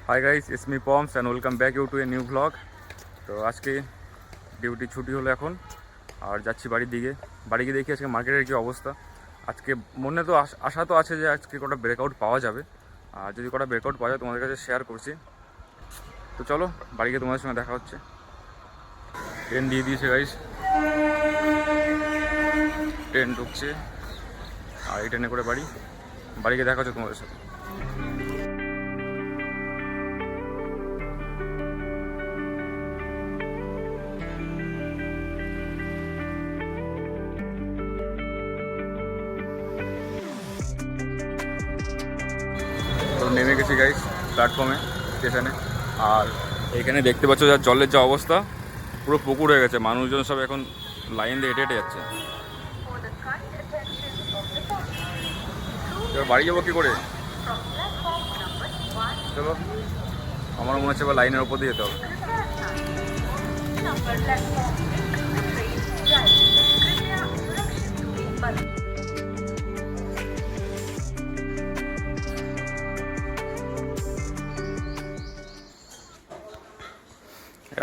Hi guys, it's me Poms and welcome back you to a new blog. তো আজকে duty ছুটি হলো এখন আর যাচ্ছি বাড়ির দিকে। বাড়ি গিয়ে দেখি আজকে মার্কেটের কী অবস্থা। আজকে মনে তো আশা তো আছে যে আজকে কটা ব্রেকআউট পাওয়া যাবে, আর যদি কটা ব্রেকআউট পাওয়া যায় তোমাদের কাছে শেয়ার করছি। তো চলো বাড়ি গিয়ে তোমাদের সঙ্গে দেখা হচ্ছে। ট্রেন দিয়ে দিয়েছে গাইস, ট্রেন ঢুকছে আর এই ট্রেনে করে বাড়ি গিয়ে দেখা হচ্ছে তোমাদের সাথে। তো নেমে গেছি গাইস প্ল্যাটফর্মে, স্টেশনে। আর এখানে দেখতে পাচ্ছ যা জলের যা অবস্থা, পুরো পুকুর হয়ে গেছে। মানুষজন সব এখন লাইন দিয়ে হেঁটে হেঁটে যাচ্ছে। এবার বাড়ি যাবো কী করে? চলো, আমার মনে হচ্ছে এবার লাইনের ওপর দিয়ে যেতে হবে।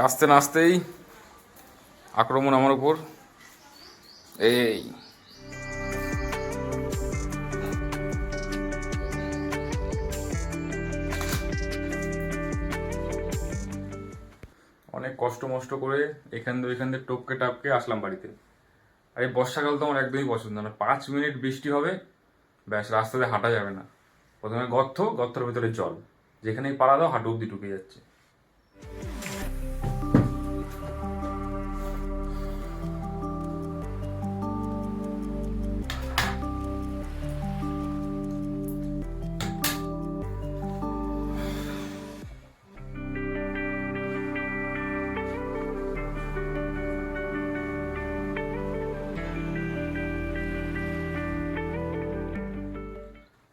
আসতে না আসতেই আক্রমণ আমার উপর। এই অনেক কষ্ট মষ্ট করে এখান দিয়ে টপকে টাপকে আসলাম বাড়িতে। আর এই বর্ষাকাল তো আমার একদমই পছন্দ না। 5 মিনিট বৃষ্টি হবে, ব্যাস রাস্তাতে হাঁটা যাবে না। প্রথমে গর্তর ভিতরে জল, যেখানেই পাড়া দাও হাঁটু অব্দি ঢুকে যাচ্ছে।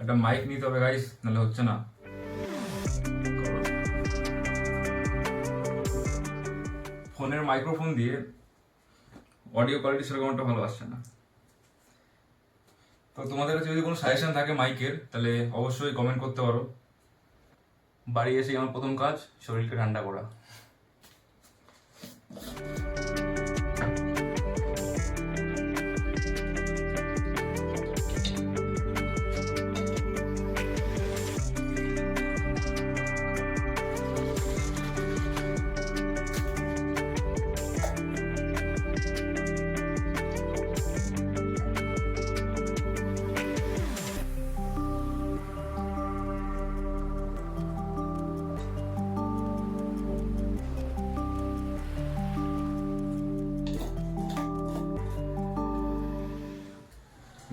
একটা মাইক নিতে হবে গাইস, নাহলে হচ্ছে না। ফোনের মাইক্রোফোন দিয়ে অডিও কোয়ালিটি সেরকম একটা ভালো আসছে না। তো তোমাদের কাছে যদি কোনো সাজেশন থাকে মাইকের, তাহলে অবশ্যই কমেন্ট করতে পারো। বাড়ি এসে আমার প্রথম কাজ শরীরকে ঠান্ডা করা।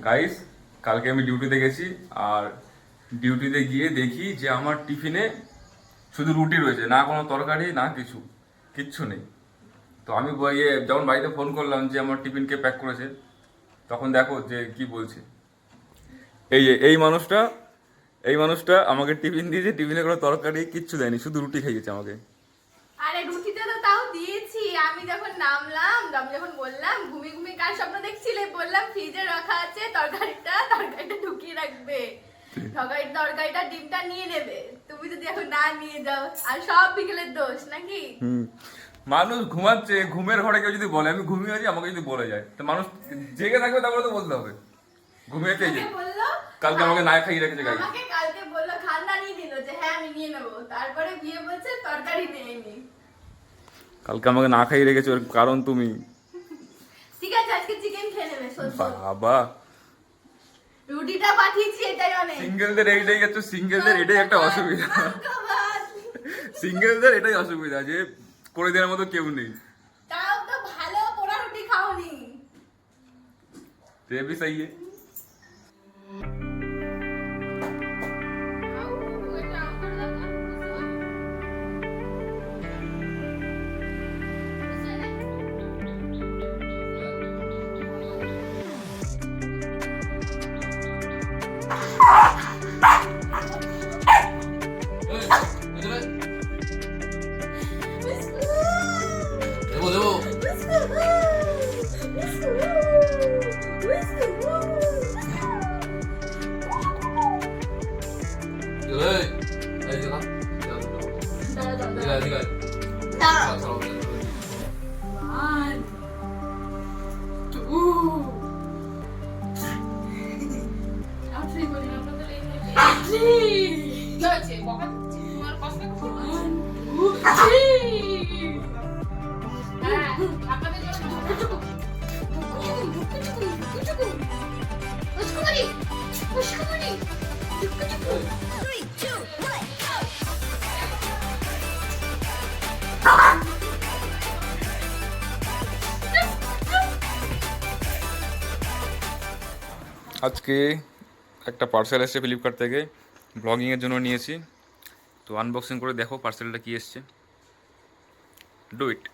গাইস, কালকে আমি ডিউটিতে গেছি, আর ডিউটিতে গিয়ে দেখি যে আমার টিফিনে শুধু রুটি রয়েছে, না কোনো তরকারি না কিচ্ছু নেই। তো আমি যখন বাড়িতে ফোন করলাম যে আমার টিফিনকে প্যাক করেছে, তখন দেখো যে কি বলছে। এই মানুষটা আমাকে টিফিন দিয়েছে, টিফিনে কোনো তরকারি কিচ্ছু দেয়নি, শুধু রুটি খাইয়েছে আমাকে। আরে রুটিটা তো তাও দিয়েছি। আমি যখন নামলাম, আমি যখন বললাম ঘুমিয়ে কার স্বপ্ন দেখছিলে, বললাম ফ্রিজে রাখা আছে তরকারিটা ঢুকিয়ে রাখবে, তরকারিটা ডিমটা নিয়ে নেবে। তুমি যদি এখন না নিয়ে যাও, আর সব বিকেলের দোষ নাকি? মানুষ ঘুমাচ্ছে, ঘুমের ঘরে কেউ যদি বলে আমি ঘুমিয়ে আছি, আমাকে যদি বলে যায়, তো মানুষ জেগে থাকবে, তারপরে তো বলতে হবে ঘুমিয়েছে। কালকে আমাকে না খাইয়ে রেখেছে গাইস। আমাকে কালকে বললো খান্না নিয়ে দিল যে হ্যাঁ আমি নিয়ে নেবো, তারপরে বিয়ে বলছে তরকারি নেয়নি। কালকে আমাকে না খাইয়ে রেখেছে, ওর কারণ তুমি। ঠিক আছে, আজকে চিকেন খেয়ে নেবে। বাবা, রুটিটা পাঠিয়েছি, এটাই অনেক। সিঙ্গেলদের এটাই একটা অসুবিধা। সিঙ্গেলদের এটাই অসুবিধা যে করে দেওয়ার মতো কেউ নেই। তাও তো ভালো পোড়া রুটি খাওনি। তো ये भी सही है। Ơi, đây chưa lắm. দাঁড়াও। 1, 2 আর 3 বলি না, আপনাদের এই 3 হয়েছে, বকা দিচ্ছি, তোমার কষ্ট করছি। 1, 2, 3 হ্যাঁ, আপনাদের জন্য ঢুকুচুকু ঢুকুচুকু ঢুকুচুকু পুষ্কুমারি পুষ্কুমারি ঢুকুচুকু 3, 2, 1 আজকে একটা পার্সেল এসেছে ফ্লিপকার্ট থেকে, ব্লগিংয়ের জন্য নিয়েছি। তো আনবক্সিং করে দেখো পার্সেলটা কি এসছে। Do it.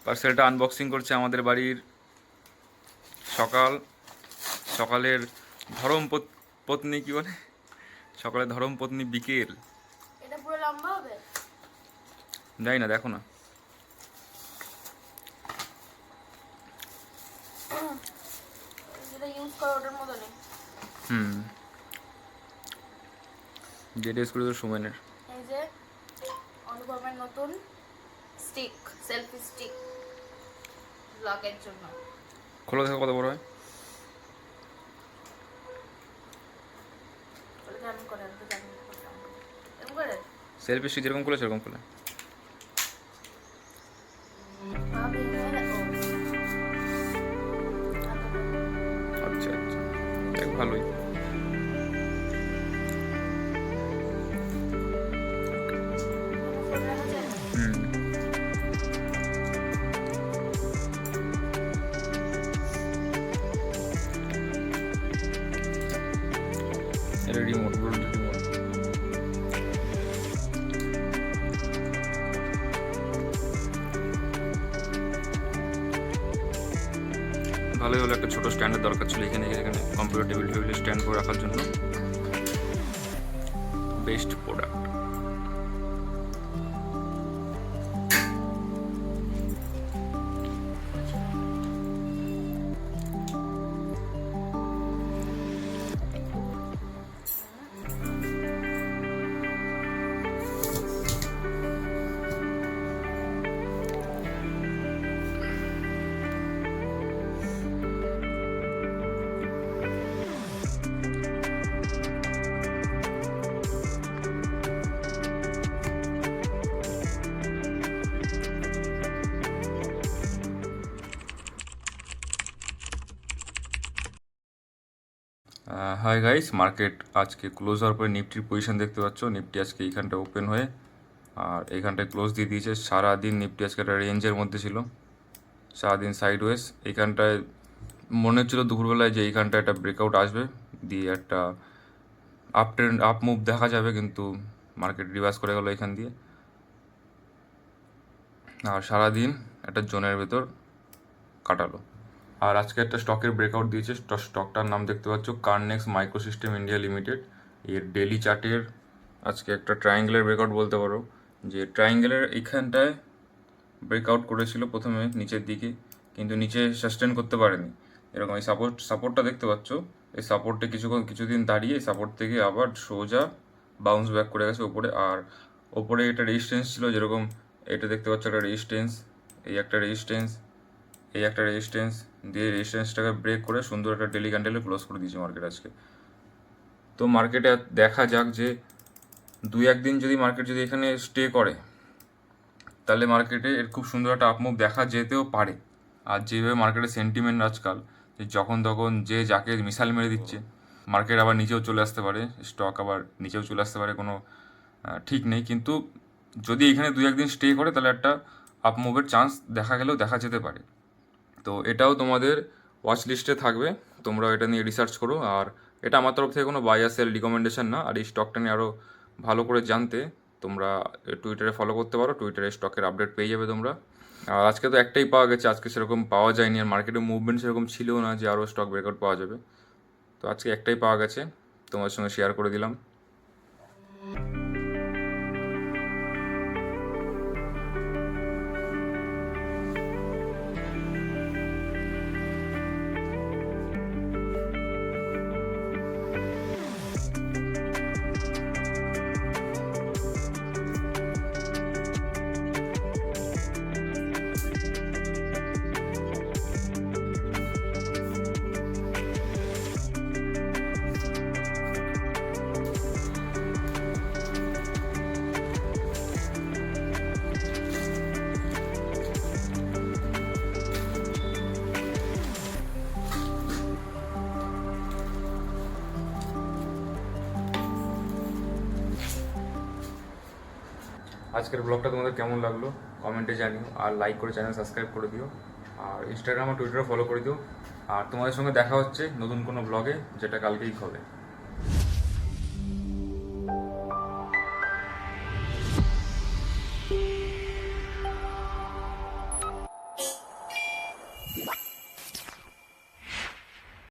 পার্সেলটা আনবক্সিং করছে আমাদের বাড়ির সকালের পত্নী, কি বলে, সকালের ধর্মপত্নী বিকেল। এটা পুরো লম্বা হবে? যাই না, দেখো না। যেটা ইউজ করো ওটার মতো নেই। যেটা স্কুলে তো সুমেনের। এই যে অনুপমের নতুন স্টিক, সেলফি স্টিক ব্লগের জন্য। খোলো দেখো কত বড় হয়। বলে কেমন করে, আমি তো জানি না কেমন করে। এরকম করে সেলফি স্টিক যেরকম খুলে সেরকম খুলে। আমি আচ্ছা, দেখ ভালোই। এটা রিমোট, ব্লুটুথ রিমোট। ভালোই হলো, একটা ছোট স্ট্যান্ডের দরকার ছিল এখানে কম্পিউটার টেবিলে স্ট্যান্ড করে রাখার জন্য। Best product. Hi guys, market আজকে ক্লোজ হওয়ার পরে নিফটির পজিশন দেখতে পাচ্ছ। নিফটি আজকে এইখানটা ওপেন হয়ে আর এইখানটায় ক্লোজ দিয়ে দিয়েছে। সারাদিন নিফটি আজকে একটা রেঞ্জের মধ্যে ছিল, সারাদিন সাইডওয়েজ। এইখানটায় মনে হচ্ছিলো দুপুরবেলায় যে এইখানটায় একটা ব্রেকআউট আসবে, দিয়ে একটা আপ ট্রেন্ড আপ মুভ দেখা যাবে, কিন্তু মার্কেট রিভার্স করে গেলো এখান দিয়ে। আর সারাদিন একটা জোনের ভেতর কাটালো। আর আজকে একটা স্টকের ব্রেকআউট দিয়েছে। স্টকটার নাম দেখতে পাচ্ছ কার্নেক্স মাইক্রোসিস্টেম ইন্ডিয়া লিমিটেড। এর ডেলি চার্টের আজকে একটা ট্রায়াঙ্গেলের ব্রেকআউট বলতে পারো, যে ট্রায়াঙ্গেলের এইখানটায় ব্রেকআউট করেছিল প্রথমে নিচের দিকে, কিন্তু নিচে সাস্টেন করতে পারেনি। এরকম এই সাপোর্টটা দেখতে পাচ্ছ, এই সাপোর্টে কিছুদিন দাঁড়িয়ে এই সাপোর্ট থেকে আবার সোজা বাউন্স ব্যাক করে গেছে ওপরে। আর ওপরে একটা রেজিস্ট্যান্স ছিল, যেরকম এটা দেখতে পাচ্ছ একটা রেজিস্ট্যান্স, এই একটা রেজিস্ট্যান্স, এই একটা রেজিস্ট্যান্স, দিয়ে রেজিস্ট্যান্সটাকে ব্রেক করে সুন্দর একটা ডেলি ক্যান্ডেলে ক্লোজ করে দিয়েছে মার্কেট আজকে। তো মার্কেটে দেখা যাক যে 2-1 দিন যদি মার্কেট যদি এখানে স্টে করে, তাহলে মার্কেটে এর খুব সুন্দর একটা আপমুভ দেখা যেতেও পারে। আর যেভাবে মার্কেটের সেন্টিমেন্ট আজকাল, যে যখন তখন যে যাকে মিসাইল মেরে দিচ্ছে, মার্কেট আবার নিচেও চলে আসতে পারে, স্টক আবার নিচেও চলে আসতে পারে, কোনো ঠিক নেই। কিন্তু যদি এখানে 2-1 দিন স্টে করে, তাহলে একটা আপমুভের চান্স দেখা যেতে পারে। তো এটাও তোমাদের ওয়াচ লিস্টে থাকবে, তোমরা এটা নিয়ে রিসার্চ করো। আর এটা আমার তরফ থেকে কোনো বাই আর সেল রিকমেন্ডেশন না। আর এই স্টকটা নিয়ে আরও ভালো করে জানতে তোমরা টুইটারে ফলো করতে পারো, টুইটারে স্টকের আপডেট পেয়ে যাবে তোমরা। আর আজকে তো একটাই পাওয়া গেছে, আজকে সেরকম পাওয়া যায়নি, আর মার্কেটে মুভমেন্ট সেরকম ছিল না যে আরও স্টক ব্রেকআউট পাওয়া যাবে। তো আজকে একটাই পাওয়া গেছে, তোমার সঙ্গে শেয়ার করে দিলাম। আজকের ব্লগটা তোমাদের কেমন লাগলো কমেন্টে জানিও, আর লাইক করে চ্যানেল সাবস্ক্রাইব করে দিও, আর ইনস্টাগ্রাম আর টুইটারে ফলো করে দিও। আর তোমাদের সঙ্গে দেখা হচ্ছে নতুন কোনো ব্লগে, যেটা কালকেই হবে।